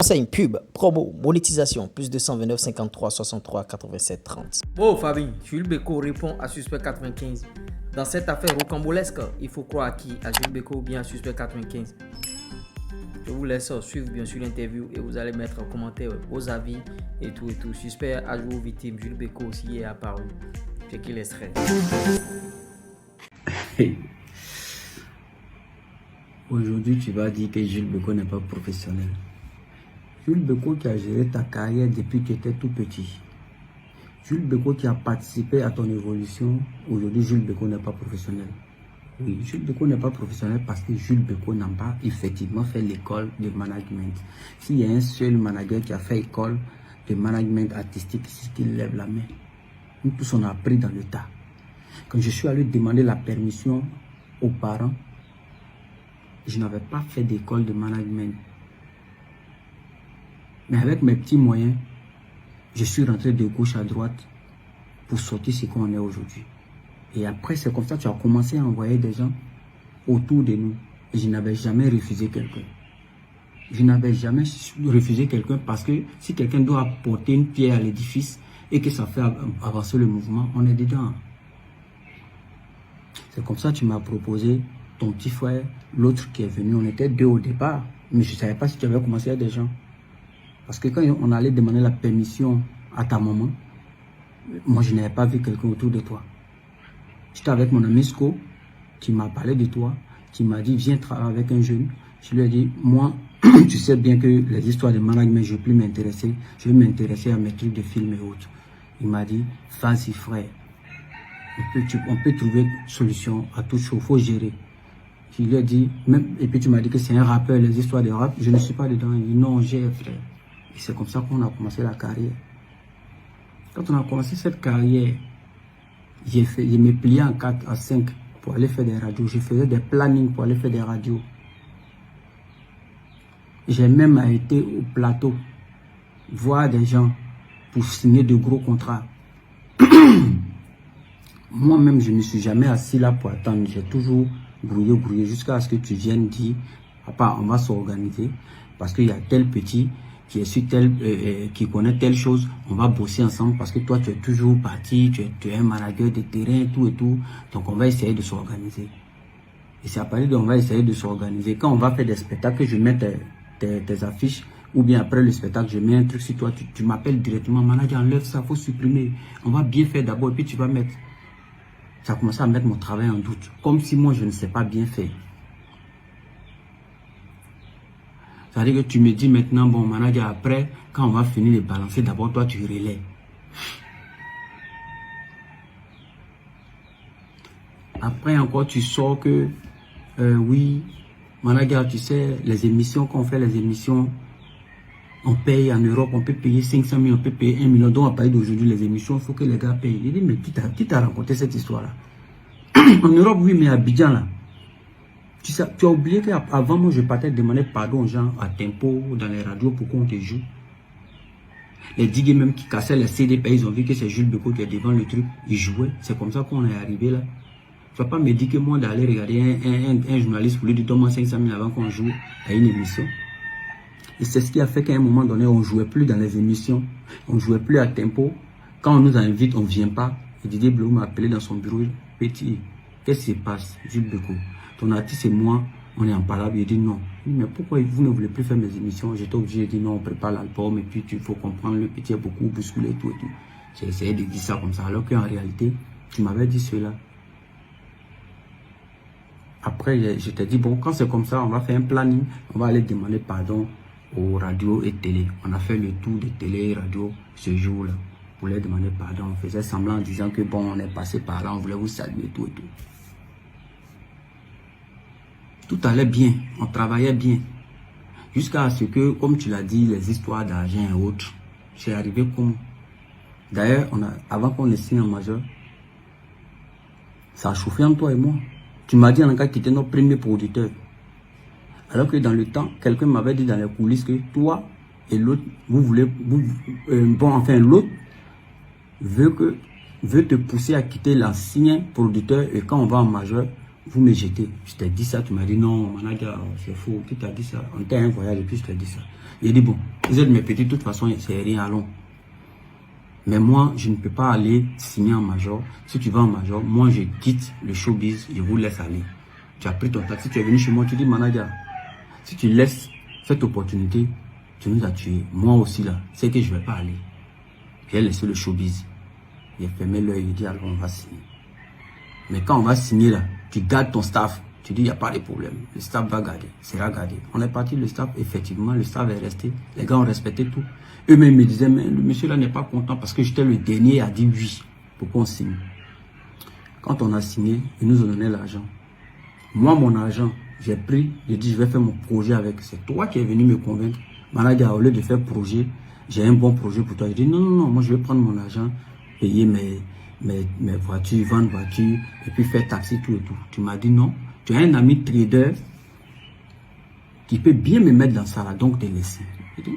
Enseigne, pub, promo, monétisation, plus 229 53 63 87 30. Bon, Fabien, Jules Beko répond à Suspect 95. Dans cette affaire rocambolesque, il faut croire à qui? À Jules Beko ou bien à Suspect 95? Je vous laisse suivre bien sûr l'interview et vous allez mettre en commentaire vos avis et tout et tout. Suspect a joué aux victimes, Jules Beko aussi est apparu. C'est qu'il est stress. Aujourd'hui, tu vas dire que Jules Beko n'est pas professionnel. Jules Beko qui a géré ta carrière depuis que tu étais tout petit. Jules Beko qui a participé à ton évolution. Aujourd'hui, Jules Beko n'est pas professionnel. Oui, Jules Beko n'est pas professionnel parce que Jules Beko n'a pas effectivement fait l'école de management. S'il y a un seul manager qui a fait école de management artistique, c'est qu'il lève la main. Nous tous, on a appris dans le tas. Quand je suis allé demander la permission aux parents, je n'avais pas fait d'école de management. Mais avec mes petits moyens, je suis rentré de gauche à droite pour sortir ce qu'on est aujourd'hui. Et après, c'est comme ça que tu as commencé à envoyer des gens autour de nous. Et je n'avais jamais refusé quelqu'un. Je n'avais jamais refusé quelqu'un parce que si quelqu'un doit apporter une pierre à l'édifice et que ça fait avancer le mouvement, on est dedans. C'est comme ça que tu m'as proposé ton petit frère, l'autre qui est venu. On était deux au départ, mais je ne savais pas si tu avais commencé à des gens. Parce que quand on allait demander la permission à ta maman, moi je n'avais pas vu quelqu'un autour de toi. J'étais avec mon ami Sko, qui m'a parlé de toi, qui m'a dit viens travailler avec un jeune. Je lui ai dit, moi, tu sais bien que les histoires de management, je ne vais plus m'intéresser. Je vais m'intéresser à mes trucs de films et autres. Il m'a dit, vas-y frère, on peut trouver une solution à tout chose, il faut gérer. Je lui ai dit, même, et puis tu m'as dit que c'est un rappeur, les histoires de rap, je ne suis pas dedans. Il dit non, j'ai frère. Et c'est comme ça qu'on a commencé la carrière. Quand on a commencé cette carrière, je me pliais en 4 à 5 pour aller faire des radios. Je faisais des plannings pour aller faire des radios. J'ai même été au plateau, voir des gens pour signer de gros contrats. Moi-même, je ne me suis jamais assis là pour attendre. J'ai toujours grouillé jusqu'à ce que tu viennes dire, papa, on va s'organiser parce qu'il y a tel petit qui est sur qui connaît telle chose, on va bosser ensemble parce que toi, tu es toujours parti, tu es un manager de terrain, tout et tout. Donc, on va essayer de s'organiser. Et c'est à partir de on va essayer de s'organiser. Quand on va faire des spectacles, je mets tes affiches, ou bien après le spectacle, je mets un truc sur toi, tu m'appelles directement, manager, enlève ça, il faut supprimer. On va bien faire d'abord, et puis tu vas mettre. Ça a commencé à mettre mon travail en doute. Comme si moi, je ne sais pas bien faire. C'est-à-dire que tu me dis maintenant, bon, manager, après, quand on va finir de balancer, d'abord, toi, tu relais. Après, encore, tu sors que, oui, manager, tu sais, les émissions, quand on fait les émissions, on paye en Europe, on peut payer 500 000, on peut payer 1 million. Donc, à partir d'aujourd'hui, les émissions, il faut que les gars payent. Il dit, mais qui t'a raconté cette histoire-là? En Europe, oui, mais à Abidjan, là. Tu as oublié qu'avant, moi, je partais demander pardon aux gens à tempo, dans les radios, pour qu'on te joue. Les digues même qui cassaient les CDP, ils ont vu que c'est Jules Beko qui est devant le truc. Ils jouaient. C'est comme ça qu'on est arrivé là. Tu ne vas pas me dire que moi, d'aller regarder un journaliste pour lui dire, donne-moi 500 000 avant qu'on joue à une émission. Et c'est ce qui a fait qu'à un moment donné, on ne jouait plus dans les émissions. On ne jouait plus à tempo. Quand on nous invite, on ne vient pas. Et Didier Blou m'a appelé dans son bureau. Petit, qu'est-ce qui se passe, Jules Beko? Ton artiste et moi, on est en parole. Il dit non. Il dit, mais pourquoi vous ne voulez plus faire mes émissions? J'étais obligé de dire non, on prépare l'album. Et puis, il faut comprendre, le petit est beaucoup bousculé et tout et tout. J'ai essayé de dire ça comme ça. Alors qu'en réalité, tu m'avais dit cela. Après, je t'ai dit, bon, quand c'est comme ça, on va faire un planning. On va aller demander pardon aux radios et télé. On a fait le tour de télé et radio ce jour-là. Pour les demander pardon. On faisait semblant en disant que bon, on est passé par là, on voulait vous saluer, tout et tout. Tout allait bien, on travaillait bien. Jusqu'à ce que, comme tu l'as dit, les histoires d'argent et autres, c'est arrivé comme... D'ailleurs, avant qu'on ne signe en majeur, ça a chauffé entre toi et moi. Tu m'as dit en cas qu'il était notre premier producteur. Alors que dans le temps, quelqu'un m'avait dit dans les coulisses que toi et l'autre, vous voulez... l'autre veut te pousser à quitter l'ancien producteur et quand on va en majeur, vous me jetez. Je t'ai dit ça, tu m'as dit non, manager, c'est faux. Qui t'a dit ça? On t'a un voyage et puis je t'ai dit ça. Il dit bon, Vous êtes mes petits, de toute façon, c'est rien, allons. Mais moi, je ne peux pas aller signer en major. Si tu vas en major, moi, je quitte le showbiz, je vous laisse aller. Tu as pris ton taxi, tu es venu chez moi, tu dis, manager, si tu laisses cette opportunité, tu nous as tués. Moi aussi, là, c'est que je ne vais pas aller. J'ai laissé le showbiz. J'ai fermé l'œil, j'ai dit, alors on va signer. Mais quand on va signer, là, tu gardes ton staff. Tu dis, il n'y a pas de problème. Le staff va garder, sera gardé. On est parti, le staff, effectivement, le staff est resté. Les gars ont respecté tout. Eux-mêmes me disaient, mais le monsieur là n'est pas content parce que j'étais le dernier à dire oui pour qu'on signe. Quand on a signé, ils nous ont donné l'argent. Moi, mon argent, j'ai pris, j'ai dit, je vais faire mon projet avec. C'est toi qui es venu me convaincre. Manager, au lieu de faire projet, j'ai un bon projet pour toi. Je dis, non, non, non, moi je vais prendre mon argent, payer mes voitures, vendre voitures, et puis faire taxi, tout et tout. Tu m'as dit non. Tu as un ami trader qui peut bien me mettre dans ça là, donc te laisser. Je dis,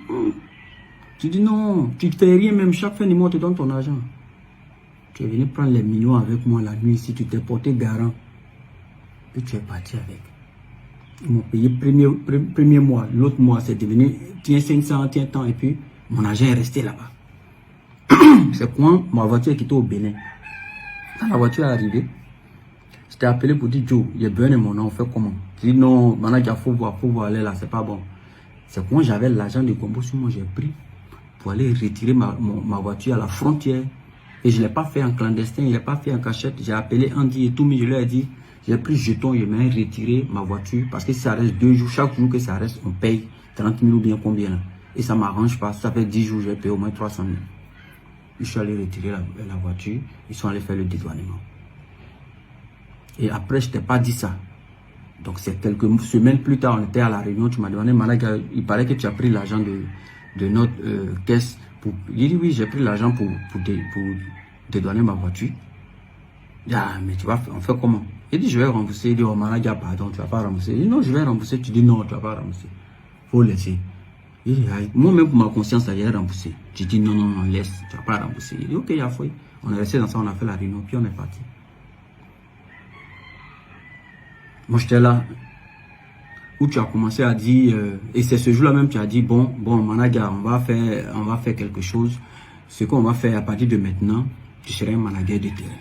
tu dis non, tu ne fais rien, même chaque fin du mois, tu donnes ton argent. Tu es venu prendre les millions avec moi la nuit, si tu t'es porté garant, puis tu es parti avec. Ils m'ont payé premier mois, l'autre mois, c'est devenu, tiens 500, tiens tant, et puis mon argent est resté là-bas. C'est quand ma voiture est quittée au Bénin. Quand la voiture est arrivée, je t'ai appelé pour dire, Joe, il y a besoin de mon nom, on fait comment? Je dis non, manager, faut voir aller là, c'est pas bon. C'est quand j'avais l'argent de Gombo sur moi, j'ai pris pour aller retirer ma voiture à la frontière. Et je ne l'ai pas fait en clandestin, je ne l'ai pas fait en cachette. J'ai appelé Andy et tout, mais je lui ai dit, j'ai pris jeton, je m'ai retiré ma voiture. Parce que si ça reste 2 jours, chaque jour que ça reste, on paye 30 000 ou bien combien là. Et ça ne m'arrange pas, ça fait 10 jours, j'ai payé au moins 300 000. Je suis allé retirer la voiture, ils sont allés faire le dédouanement. Et après, je ne t'ai pas dit ça. Donc c'est quelques semaines plus tard, on était à la réunion, tu m'as demandé, Managa, il paraît que tu as pris l'argent de notre caisse. J'ai dit oui, j'ai pris l'argent pour dédouaner ma voiture. Ah, mais tu vas, on fait comment? Il dit je vais rembourser. Il dit oh Managa, pardon, tu ne vas pas rembourser. Il dit non, je vais rembourser. Tu dis non, tu ne vas pas rembourser. Faut laisser. Il dit moi-même pour ma conscience, j'ai remboursé. Tu dis non, non, non, laisse, tu ne vas pas rembourser. Il dit ok, il a fait. On est resté dans ça, on a fait la réunion, puis on est parti. Moi j'étais là, où tu as commencé à dire, et c'est ce jour-là même tu as dit, bon manager, on va faire quelque chose. Ce qu'on va faire à partir de maintenant, tu seras un manager de terrain.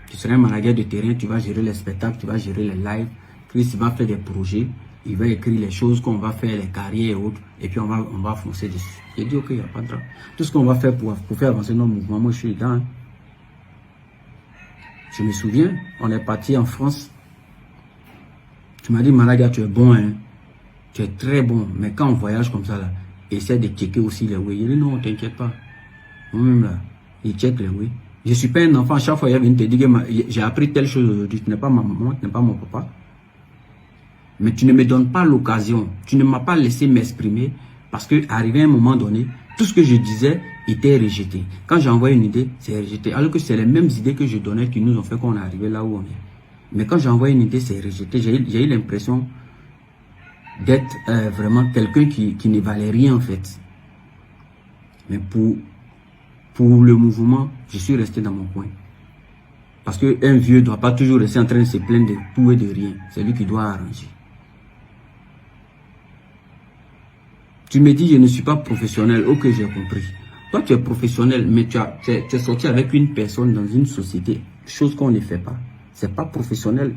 Tu seras un manager de terrain, tu vas gérer les spectacles, tu vas gérer les lives. Chris va faire des projets, il va écrire les choses qu'on va faire, les carrières et autres, et puis on va foncer dessus. J'ai dit ok, il n'y a pas de drame. Tout ce qu'on va faire pour faire avancer nos mouvements, moi je suis dedans. Hein. Je me souviens, on est parti en France. Tu m'as dit, Managa, tu es bon, hein. Tu es très bon. Mais quand on voyage comme ça, là, essaie de checker aussi les oui. Il dit, non, t'inquiète pas. Moi-même, là, il check les oui. Je ne suis pas un enfant. Chaque fois, il vient te dire que j'ai appris telle chose aujourd'hui. Tu n'es pas ma maman, tu n'es pas mon papa. Mais tu ne me donnes pas l'occasion. Tu ne m'as pas laissé m'exprimer. Parce qu'arrivé à un moment donné, tout ce que je disais était rejeté. Quand j'ai envoyé une idée, c'est rejeté. Alors que c'est les mêmes idées que je donnais qui nous ont fait qu'on est arrivé là où on est. Mais quand j'ai envoyé une idée, c'est rejeté. J'ai eu l'impression d'être vraiment quelqu'un qui ne valait rien en fait. Mais pour le mouvement, je suis resté dans mon coin. Parce qu'un vieux ne doit pas toujours rester en train de se plaindre de tout et de rien. C'est lui qui doit arranger. Tu me dis, je ne suis pas professionnel. Ok, j'ai compris. Toi, tu es professionnel, mais tu es sorti avec une personne dans une société. Chose qu'on ne fait pas. C'est pas professionnel,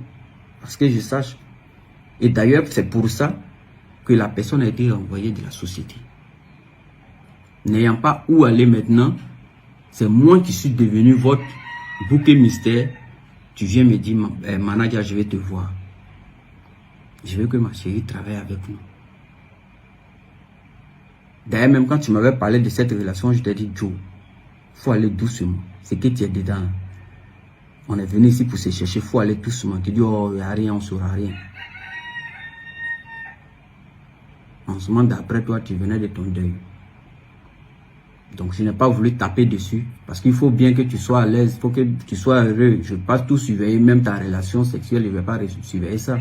parce que je sache. Et d'ailleurs, c'est pour ça que la personne a été renvoyée de la société. N'ayant pas où aller maintenant, c'est moi qui suis devenu votre bouc mystère. Tu viens me dire, manager, je vais te voir. Je veux que ma chérie travaille avec nous. D'ailleurs, même quand tu m'avais parlé de cette relation, je t'ai dit, Joe, il faut aller doucement. C'est que tu es dedans. On est venu ici pour se chercher, il faut aller doucement. Tu dis, oh, il n'y a rien, on ne saura rien. En ce moment d'après toi, tu venais de ton deuil. Donc, je n'ai pas voulu taper dessus. Parce qu'il faut bien que tu sois à l'aise, il faut que tu sois heureux. Je ne vais pas tout surveiller, même ta relation sexuelle, je ne vais pas surveiller ça.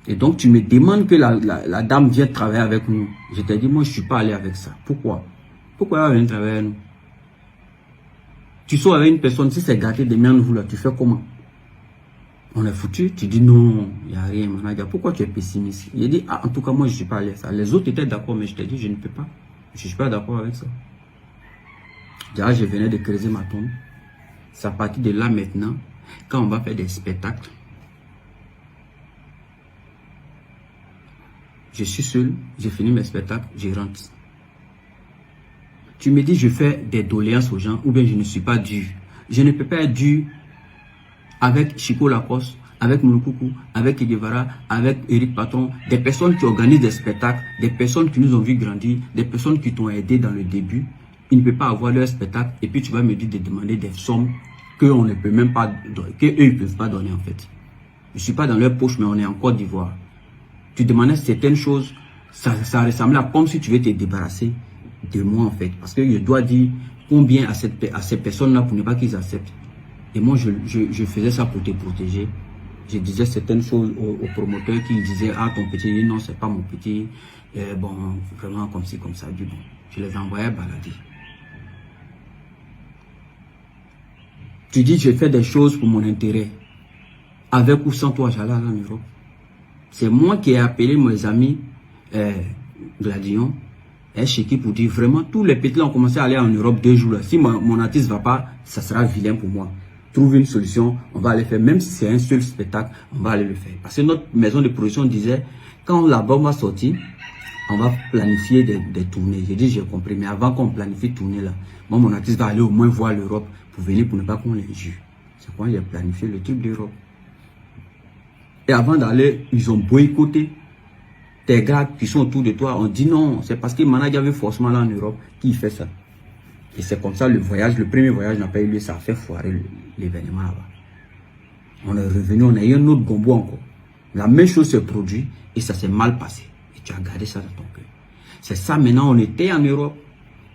Et donc, tu me demandes que la dame vienne travailler avec nous. Je t'ai dit, moi, je ne suis pas allé avec ça. Pourquoi? Pourquoi elle vient travailler avec nous? Tu sors avec une personne, si c'est gâté de merde, vous là, tu fais comment? on est foutu. Tu dis non, il n'y a rien, manager. Pourquoi tu es pessimiste? Il dit, ah, en tout cas, moi, je ne suis pas allé à ça. Les autres étaient d'accord, mais je t'ai dit, je ne peux pas. Je ne suis pas d'accord avec ça. Déjà, je venais de creuser ma tombe. C'est à partir de là maintenant, quand on va faire des spectacles, je suis seul, j'ai fini mes spectacles, je rentre. Tu me dis, je fais des doléances aux gens, ou bien je ne suis pas dû. Je ne peux pas être dû avec Chico Lacoste, avec Moulokoukou, avec Guevara, avec Eric Patron, des personnes qui organisent des spectacles, des personnes qui nous ont vu grandir, des personnes qui t'ont aidé dans le début. Ils ne peuvent pas avoir leur spectacle et puis tu vas me dire de demander des sommes qu'on ne peut même pas donner, qu'eux ne peuvent pas donner en fait. Je ne suis pas dans leur poche, mais on est en Côte d'Ivoire. Tu demandais certaines choses, ça ressemblait à comme si tu veux te débarrasser de moi en fait. Parce que je dois dire combien à ces personnes-là pour ne pas qu'ils acceptent. Et moi, je faisais ça pour te protéger. Je disais certaines choses aux promoteurs qui disaient, ah, ton petit, non, c'est pas mon petit. Bon, vraiment comme ci, comme ça. Du bon, je les envoyais balader. Tu dis, je fais des choses pour mon intérêt. Avec ou sans toi, j'allais en Europe. C'est moi qui ai appelé mes amis Gladion et Cheki pour dire vraiment, tous les petits ont commencé à aller en Europe 2 jours. Là. Si mon artiste ne va pas, ça sera vilain pour moi. Trouve une solution, on va aller faire. Même si c'est un seul spectacle, on va aller le faire. Parce que notre maison de production disait, quand l'album va sortir, on va planifier des tournées. J'ai dit, j'ai compris, mais avant qu'on planifie tourner là, moi, mon artiste va aller au moins voir l'Europe pour venir pour ne pas qu'on les juge. C'est pourquoi j'ai planifié le truc d'Europe. Et avant d'aller, ils ont boycotté. Tes gars qui sont autour de toi, on dit non, c'est parce que Manager veut forcément là en Europe qui fait ça. Et c'est comme ça le voyage, le premier voyage n'a pas eu lieu, ça a fait foirer l'événement là-bas. On est revenu, on a eu un autre gombo encore. La même chose s'est produite et ça s'est mal passé. Et tu as gardé ça dans ton cœur. C'est ça maintenant, on était en Europe.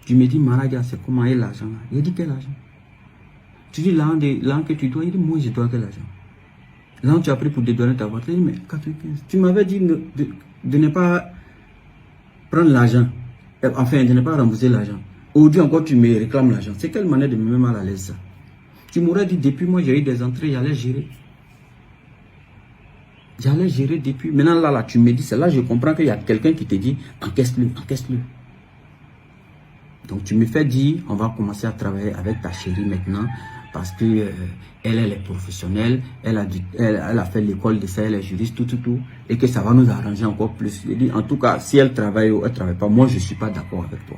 Tu me dis, Manager, c'est comment est l'argent là? Il dit quel argent? Tu dis l'argent que tu dois, il dit moi je dois quel argent? Là, tu as pris pour dédouaner ta voiture. Il dit, mais 95. Tu m'avais dit de ne pas prendre l'argent. Enfin, de ne pas rembourser l'argent. Aujourd'hui encore, tu me réclames l'argent. C'est quelle manière de me mettre mal à l'aise ça? Tu m'aurais dit, depuis moi, j'ai eu des entrées, j'allais gérer. J'allais gérer depuis. Maintenant, là, tu me dis, c'est là je comprends qu'il y a quelqu'un qui te dit, encaisse-le, encaisse-le. Donc, tu me fais dire, on va commencer à travailler avec ta chérie maintenant. Parce que elle est professionnelle, elle a fait l'école de ça, elle est juriste, tout, et que ça va nous arranger encore plus. Je dis, en tout cas, si elle travaille ou elle ne travaille pas, moi je ne suis pas d'accord avec toi.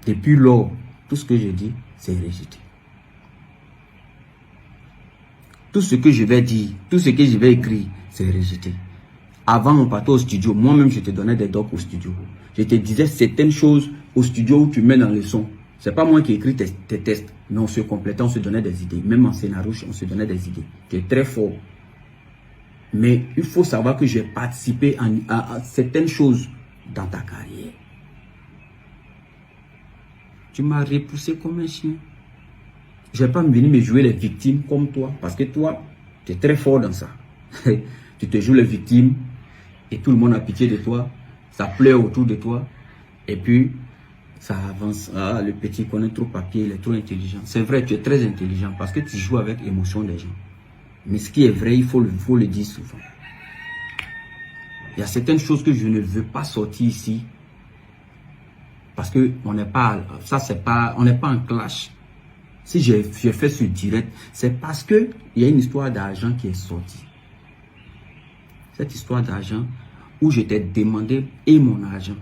Depuis lors, tout ce que je dis, c'est rejeté. Tout ce que je vais dire, tout ce que je vais écrire, c'est rejeté. Avant, on partait au studio, moi-même je te donnais des docs au studio. Je te disais certaines choses au studio où tu mets dans le son. C'est pas moi qui écris tes tests, mais on se complétait, on se donnait des idées. Même en scénario, on se donnait des idées. Tu es très fort. Mais il faut savoir que j'ai participé à certaines choses dans ta carrière. Tu m'as repoussé comme un chien. Je ne vais pas venir me jouer les victimes comme toi, parce que toi, tu es très fort dans ça. Tu te joues les victimes et tout le monde a pitié de toi. Ça pleure autour de toi et puis ça avance. Ah, le petit connaît trop papier, il est trop intelligent. C'est vrai, tu es très intelligent parce que tu joues avec l'émotion des gens. Mais ce qui est vrai, il faut le dire souvent. Il y a certaines choses que je ne veux pas sortir ici parce que on n'est pas, ça c'est pas, on n'est pas en clash. Si j'ai fait ce direct, c'est parce que il y a une histoire d'argent qui est sortie. Cette histoire d'argent où je t'ai demandé et mon argent.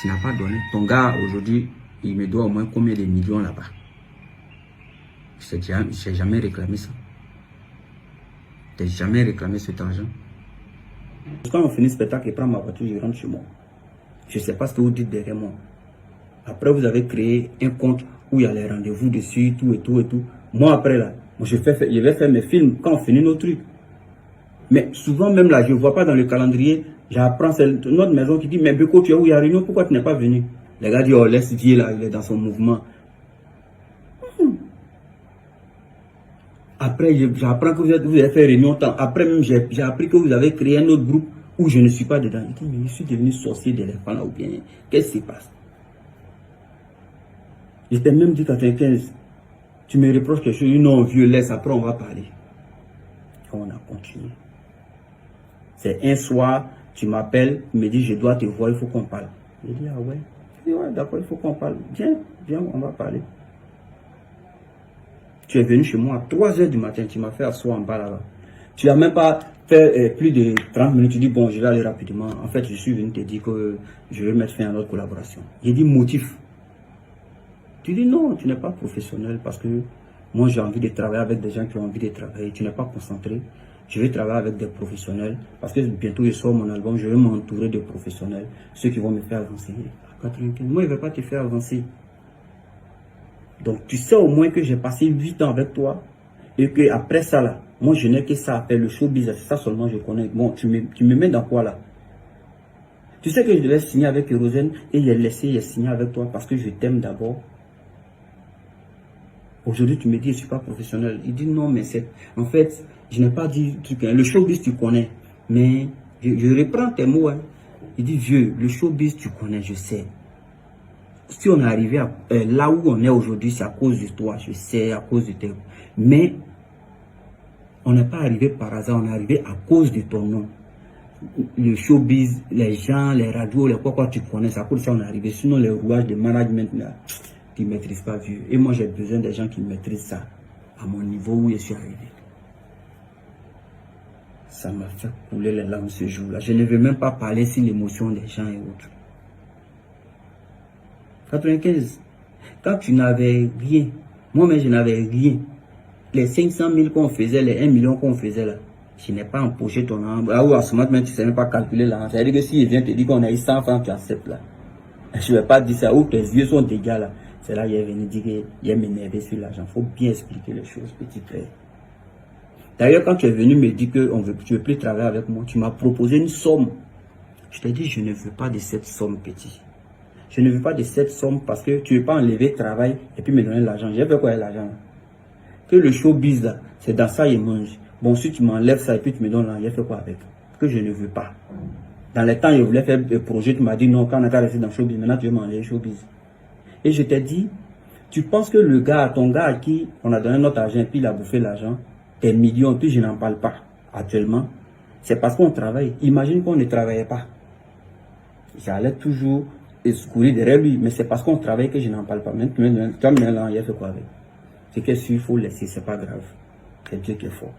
Tu n'as pas donné. Ton gars, aujourd'hui, il me doit au moins combien de millions là-bas. Je n'ai jamais réclamé ça. Je n'ai jamais réclamé cet argent. Quand on finit le spectacle, je prends ma voiture, je rentre chez moi. Je ne sais pas ce que vous dites derrière moi. Après, vous avez créé un compte où il y a les rendez-vous dessus, tout et tout et tout. Moi, après, là, je vais faire mes films quand on finit nos trucs. Mais souvent, même là, je ne vois pas dans le calendrier. J'apprends, c'est notre maison qui dit, mais Beko, tu es où, il y a réunion, pourquoi tu n'es pas venu? Les gars disent, oh, laisse vieux là, il est dans son mouvement. Après, j'apprends que vous avez fait réunion temps. Après, même, j'ai appris que vous avez créé un autre groupe où je ne suis pas dedans. Je dis, mais je suis devenu sorcier d'éléphant là ou bien, qu'est-ce qui se passe? Je t'ai même dit 95. Tu me reproches quelque chose, non, vieux, laisse, après on va parler. Et on a continué. C'est un soir, tu m'appelles, tu me dis, je dois te voir, il faut qu'on parle. Je dis, ah ouais. Je dis, ouais, d'accord, il faut qu'on parle. Viens, on va parler. Tu es venu chez moi à 3 h du matin, tu m'as fait asseoir en bas là-bas. Tu n'as même pas fait plus de 30 minutes, tu dis, bon, je vais aller rapidement. En fait, je suis venu te dire que je vais mettre fin à notre collaboration. J'ai dit, motif. Tu dis, non, tu n'es pas professionnel parce que moi, j'ai envie de travailler avec des gens qui ont envie de travailler. Tu n'es pas concentré. Je vais travailler avec des professionnels parce que bientôt, je sors mon album, je vais m'entourer de professionnels, ceux qui vont me faire avancer. À 95, moi, je ne vais pas te faire avancer. Donc, tu sais au moins que j'ai passé 8 ans avec toi et qu'après ça, là, moi, je n'ai que ça à faire, le showbiz, c'est ça seulement je connais. Bon, tu me mets dans quoi, là? Tu sais que je devais signer avec Kérosène et j'ai signé avec toi parce que je t'aime d'abord. Aujourd'hui, tu me dis, je ne suis pas professionnel. Il dit, non, mais c'est... En fait, je n'ai pas dit... Le showbiz, tu connais. Mais, je reprends tes mots. Hein. Il dit, vieux, le showbiz, tu connais, je sais. Si on est arrivé là où on est aujourd'hui, c'est à cause de toi, je sais, à cause de tes... Mais, on n'est pas arrivé par hasard, on est arrivé à cause de ton nom. Le showbiz, les gens, les radios, les quoi tu connais, c'est à cause de ça on est arrivé. Sinon, les rouages de management, là, tu ne maîtrises pas, vieux. Et moi, j'ai besoin des gens qui maîtrisent ça, à mon niveau où je suis arrivé. Ça m'a fait couler les larmes ce jour-là. Je ne veux même pas parler sur l'émotion des gens et autres. 95, quand tu n'avais rien, moi-même je n'avais rien. Les 500 000 qu'on faisait, les 1 million qu'on faisait là, je n'ai pas empoché ton âme. Ah oui, à ce moment, même tu ne sais même pas calculer là. C'est-à-dire que si il vient te dire qu'on a eu 100 francs, tu acceptes là. Je ne vais pas dire ça, ou tes yeux sont dégâts là. C'est là qu'il est venu dire qu'il est m'énervé sur l'argent. Il faut bien expliquer les choses, petit frère. D'ailleurs, quand tu es venu me dire que tu ne veux plus travailler avec moi, tu m'as proposé une somme. Je t'ai dit, je ne veux pas de cette somme, petit. Je ne veux pas de cette somme parce que tu ne veux pas enlever le travail et puis me donner l'argent. J'ai fait quoi avec l'argent? Que le showbiz là, c'est dans ça il mange. Bon, si tu m'enlèves ça et puis tu me donnes l'argent, j'ai fait quoi avec? Que je ne veux pas. Dans les temps, je voulais faire des projets, tu m'as dit non, quand on a qu'à rester dans le showbiz, maintenant tu veux m'enlever le showbiz. Et je t'ai dit, tu penses que le gars, ton gars à qui on a donné notre argent et puis il a bouffé l'argent, tes millions, puis je n'en parle pas actuellement, c'est parce qu'on travaille. Imagine qu'on ne travaillait pas. J'allais toujours courir derrière lui, mais c'est parce qu'on travaille que je n'en parle pas. Même tu as mis là, il a fait quoi avec? C'est que s'il faut laisser, c'est pas grave. C'est Dieu qui est fort.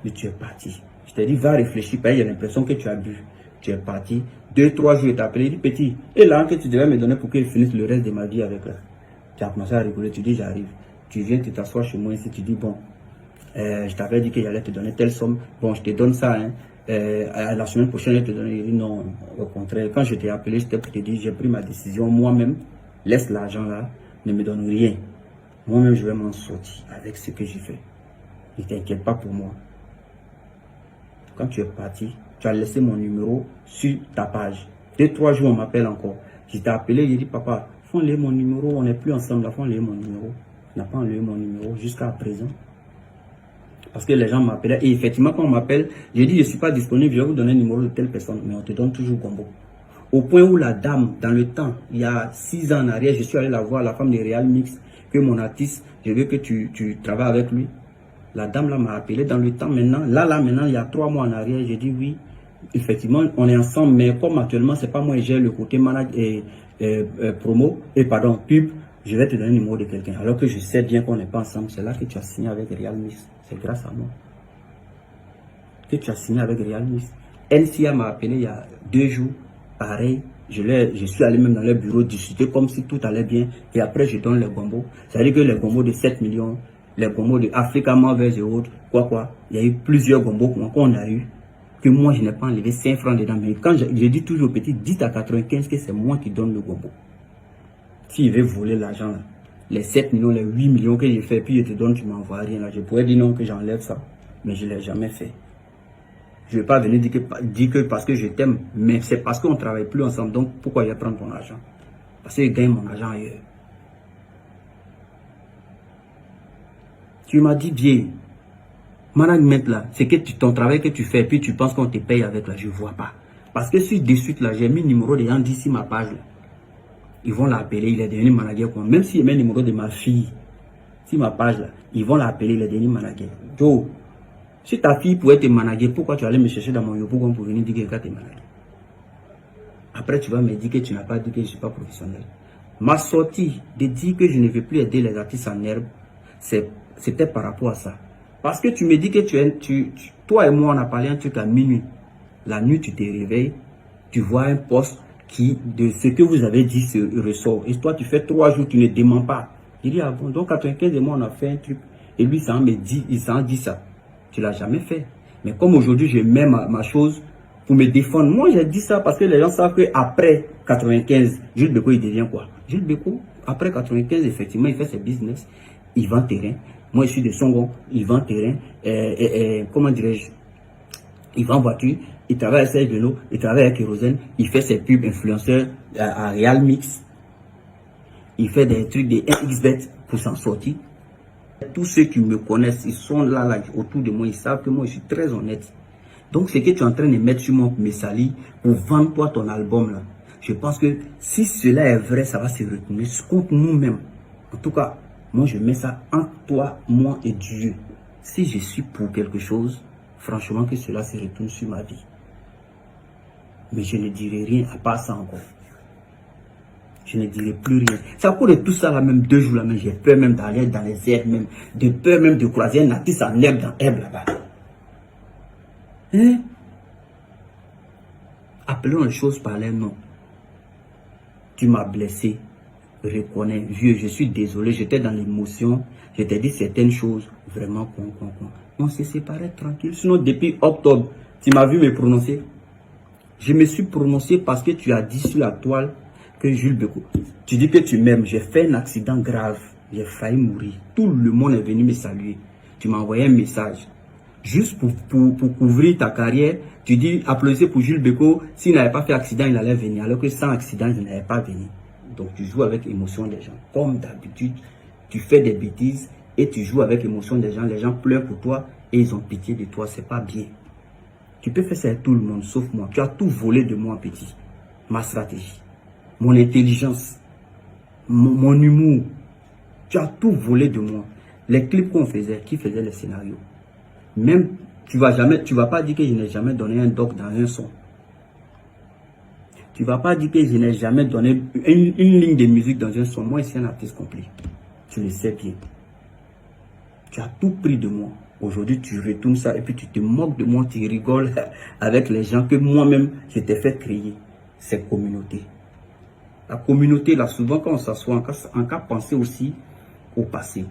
Mais tu es parti. Je t'ai dit, va réfléchir, parce qu'il y a l'impression que tu as bu. Tu es parti. 2-3 jours, il t'a appelé, il dit, petit, et là que tu devais me donner pour que je finisse le reste de ma vie avec là. Tu as commencé à rigoler, tu dis, j'arrive. Tu viens, tu t'assois chez moi ici, tu dis, bon, je t'avais dit qu'il allait te donner telle somme. Bon, je te donne ça, hein. La semaine prochaine, je te donne. Il dit non, au contraire. Quand je t'ai appelé, c'était pour te dire, j'ai pris ma décision moi-même. Laisse l'argent là, ne me donne rien. Moi-même, je vais m'en sortir avec ce que j'ai fait. Ne t'inquiète pas pour moi. Quand tu es parti, tu as laissé mon numéro sur ta page. 2-3 jours, on m'appelle encore. Je t'ai appelé, j'ai dit, papa, faut enlever mon numéro, on n'est plus ensemble, faut enlever mon numéro. On n'a pas enlevé mon numéro jusqu'à présent. Parce que les gens m'appelaient. Et effectivement, quand on m'appelle, j'ai dit, je ne suis pas disponible, je vais vous donner le numéro de telle personne. Mais on te donne toujours Gombo. Au point où la dame, dans le temps, il y a 6 ans en arrière, je suis allé la voir, la femme de Real Mix, que mon artiste, je veux que tu travailles avec lui. La dame là m'a appelé dans le temps maintenant. Maintenant, il y a 3 mois en arrière, j'ai dit oui. Effectivement, on est ensemble, mais comme actuellement, c'est pas moi qui gère le côté manage et pub, je vais te donner le numéro de quelqu'un. Alors que je sais bien qu'on n'est pas ensemble, c'est là que tu as signé avec Real Mix. C'est grâce à moi que tu as signé avec Real Mix. NCA m'a appelé il y a 2 jours, pareil. Je suis allé même dans leur bureau discuter comme si tout allait bien. Et après, je donne les gombos. C'est-à-dire que les gombos de 7 millions, les gombos de Africa Marvels et autres, il y a eu plusieurs gombos qu'on a eu, que moi, je n'ai pas enlevé 5 francs dedans. Mais quand je dis toujours au petit, dites à 95 que c'est moi qui donne le gombo. S'il veut voler l'argent, les 7 millions, les 8 millions que j'ai fait, puis je te donne, tu m'envoies rien là. Je pourrais dire non, que j'enlève ça. Mais je ne l'ai jamais fait. Je ne vais pas venir dire que parce que je t'aime, mais c'est parce qu'on ne travaille plus ensemble. Donc pourquoi je vais prendre ton argent? Parce que je gagne mon argent ailleurs. Tu m'as dit bien, management là, c'est que ton travail que tu fais, puis tu penses qu'on te paye avec là, je ne vois pas. Parce que sur de suite là, j'ai mis le numéro des gens d'ici ma page là. Ils vont l'appeler, il est devenu manager quoi. Même s'il met le numéro de ma fille, si ma page là, ils vont l'appeler le dernier manager. Joe, si ta fille pouvait te manager, pourquoi tu allais me chercher dans mon yobo pour venir dire que tu es manager? Après, tu vas me dire que tu n'as pas dit que je ne suis pas professionnel. Ma sortie de dire que je ne veux plus aider les artistes en herbe, c'était par rapport à ça. Parce que tu me dis que toi et moi, on a parlé un truc à minuit. La nuit, tu te réveilles, tu vois un poste qui, de ce que vous avez dit, se ressort. Et toi, tu fais 3 jours, tu ne demandes pas. Il dit, ah bon, donc 95 et moi, on a fait un truc. Et lui, il s'en dit ça. Tu ne l'as jamais fait. Mais comme aujourd'hui, je mets ma chose pour me défendre. Moi, j'ai dit ça parce que les gens savent qu'après 95, Jules Beko, il devient quoi? Jules Beko, après 95, effectivement, il fait ses business. Il vend terrain. Moi, je suis de Songon. Il vend terrain. Comment dirais-je? Il vend voiture. Il travaille avec ses vélos. Il travaille avec Kérosène. Il fait ses pubs influenceurs à Real Mix. Il fait des trucs de XBet pour s'en sortir. Tous ceux qui me connaissent, ils sont là autour de moi. Ils savent que moi, je suis très honnête. Donc, ce que tu es en train de mettre sur mon messali pour vendre toi ton album là, je pense que si cela est vrai, ça va se retourner contre nous-mêmes. En tout cas, moi, je mets ça entre toi, moi et Dieu. Si je suis pour quelque chose, franchement, que cela se retourne sur ma vie. Mais je ne dirai rien à part ça encore. Je ne dirai plus rien. C'est à cause de tout ça là, même 2 jours là, même j'ai peur même d'aller dans les herbes, même de peur même de croiser un artiste en herbe dans herbe là-bas. Hein? Appelons les choses par leur nom. Tu m'as blessé. Reconnais, vieux, je suis désolé, j'étais dans l'émotion, je t'ai dit certaines choses, vraiment on s'est séparés tranquille. Sinon, depuis octobre, tu m'as vu me prononcer. Je me suis prononcé parce que tu as dit sur la toile que Jules Beko, tu dis que tu m'aimes, j'ai fait un accident grave, j'ai failli mourir. Tout le monde est venu me saluer. Tu m'as envoyé un message. Juste pour couvrir ta carrière, tu dis applaudissez pour Jules Beko, s'il n'avait pas fait accident, il allait venir, alors que sans accident, il n'allait pas venir. Donc tu joues avec l'émotion des gens. Comme d'habitude, tu fais des bêtises et tu joues avec l'émotion des gens pleurent pour toi et ils ont pitié de toi, c'est pas bien. Tu peux faire ça avec tout le monde, sauf moi. Tu as tout volé de moi, petit. Ma stratégie, mon intelligence, mon humour. Tu as tout volé de moi. Les clips qu'on faisait, qui faisait les scénarios. Même, tu vas pas dire que je n'ai jamais donné un doc dans un son. Tu vas pas dire que je n'ai jamais donné une ligne de musique dans un son. Moi, je suis un artiste complet. Tu le sais bien. Tu as tout pris de moi. Aujourd'hui, tu retournes ça et puis tu te moques de moi, tu rigoles avec les gens que moi-même, je t'ai fait créer. Cette communauté. La communauté, là, souvent, quand on s'assoit, en cas penser aussi au passé.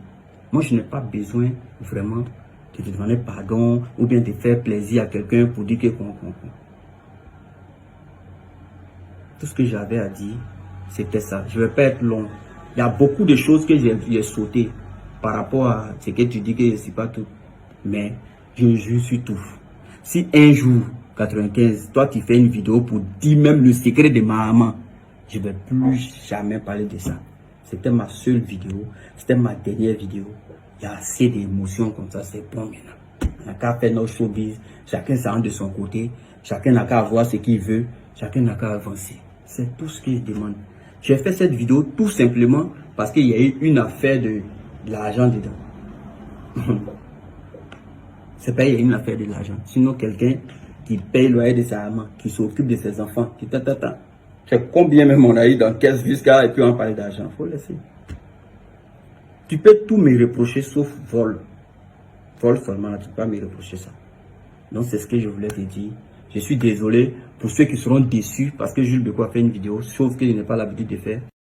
Moi, je n'ai pas besoin vraiment de te demander pardon ou bien de faire plaisir à quelqu'un pour dire que... Tout ce que j'avais à dire, c'était ça. Je ne vais pas être long. Il y a beaucoup de choses que j'ai sautées par rapport à ce que tu dis que je ne suis pas tout. Mais je suis tout. Si un jour, 95, toi tu fais une vidéo pour dire même le secret de ma maman, je ne vais plus jamais parler de ça. C'était ma seule vidéo. C'était ma dernière vidéo. Il y a assez d'émotions comme ça, c'est bon maintenant. On n'a qu'à faire nos showbiz. Chacun s'en de son côté. Chacun n'a qu'à avoir ce qu'il veut. Chacun n'a qu'à avancer. C'est tout ce que je demande. J'ai fait cette vidéo tout simplement parce qu'il y a eu une affaire de l'argent dedans. C'est pas une affaire de l'argent. Sinon, quelqu'un qui paye le loyer de sa maman, qui s'occupe de ses enfants, qui c'est combien même on a eu dans 15 jusqu'à et puis on parle d'argent. Faut laisser. Tu peux tout me reprocher sauf vol. Vol seulement, là, tu peux pas me reprocher ça. Donc, c'est ce que je voulais te dire. Je suis désolé pour ceux qui seront déçus parce que Jules Beko a fait une vidéo, chose que je n'ai pas l'habitude de faire.